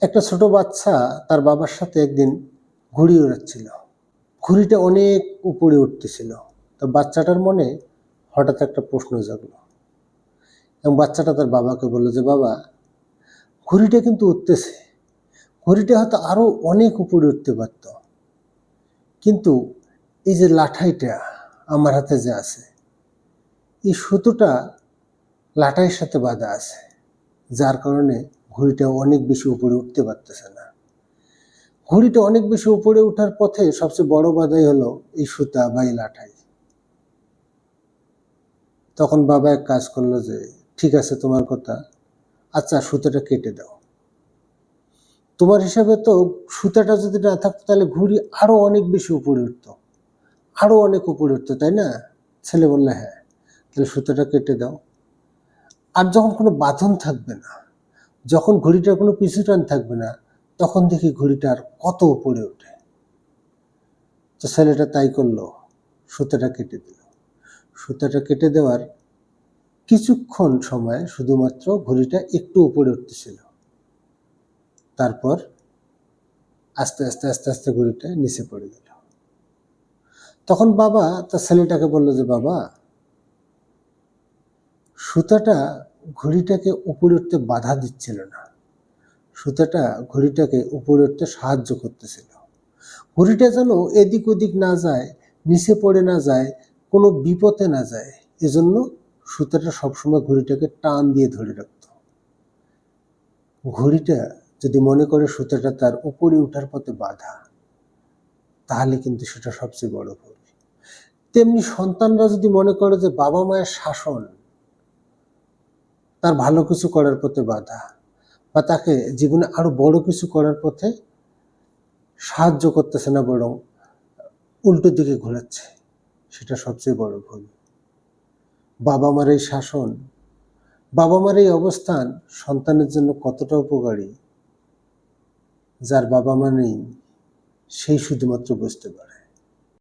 একটা ছোট বাচ্চা তার বাবার সাথে একদিন ঘুড়ি ওড়াচ্ছিল। ঘুড়িটা অনেক উপরে উঠতেছিল। তো বাচ্চাটার মনে হঠাৎ একটা প্রশ্ন জাগলো এবং বাচ্চাটা তার বাবাকে বলল যে, বাবা, ঘুড়িটা কিন্তু উঠতেছে, ঘুড়িটা হয়তো আরো অনেক উপরে উঠতে পারত, কিন্তু এই যে লাঠাইটা আমার হাতে যে আছে, এই সুতোটা লাঠাইয়ের সাথে বাঁধা আছে, যার কারণে ঘুড়িটা অনেক বেশি উপরে উঠতে পারতেছে না। ঘুড়িটা অনেক বেশি উপরে ওঠার পথে সবচেয়ে বড় বাধাই হলো এই সুতা বা এই লাঠাই। তখন বাবা এক কাজ করলো যে, ঠিক আছে তোমার কথা, আচ্ছা সুতাটা কেটে দাও। তোমার হিসাবে তো সুতাটা যদি না থাকতো তাহলে ঘুড়ি আরো অনেক বেশি উপরে উঠতো, আরো অনেক উপরে উঠতো, তাই না? ছেলে বললে হ্যাঁ, তাহলে সুতাটা কেটে দাও। আর যখন কোনো বাঁধন থাকবে না, যখন ঘুড়িটার কোনো পিছু টান থাকবে না, তখন দেখি ঘুড়িটা আর কত উপরে ওঠে। তো ছেলেটা তাই করলো, সুতাটা কেটে দিল। সুতাটা কেটে দেওয়ার কিছুক্ষণ সময় শুধুমাত্র ঘুড়িটা একটু উপরে উঠতেছিল, তারপর আস্তে আস্তে আস্তে আস্তে ঘুড়িটা নিচে পড়ে গেল। তখন বাবা তার ছেলেটাকে বললো যে, বাবা, সুতাটা ঘুড়িটাকে উপরে উঠতে বাধা দিচ্ছিল না, সুতাটা ঘুড়িটাকে উপরে উঠতে সাহায্য করতেছিল। ঘুড়িটা যেন এদিক ওদিক না যায়, নিচে পড়ে না যায়, কোনো বিপদে না যায়, এজন্য সুতাটা সবসময় ঘুড়িটাকে টান দিয়ে ধরে রাখত। ঘুড়িটা যদি মনে করে সুতাটা তার উপরে উঠার পথে বাধা, তাহলে কিন্তু সেটা সবচেয়ে বড় ভুল। তেমনি সন্তানরা যদি মনে করে যে বাবা মায়ের শাসন তার ভালো কিছু করার পথে বাধা, বা তাকে জীবনে আরো বড় কিছু করার পথে সাহায্য করতেছে না, বরং উল্টো দিকে ঘোরাচ্ছে, সেটা সবচেয়ে বড় ভুল। বাবা মার এই শাসন, বাবা মার এই অবস্থান সন্তানের জন্য কতটা উপকারী, যার বাবা মা নেই সেই শুধুমাত্র বুঝতে পারে।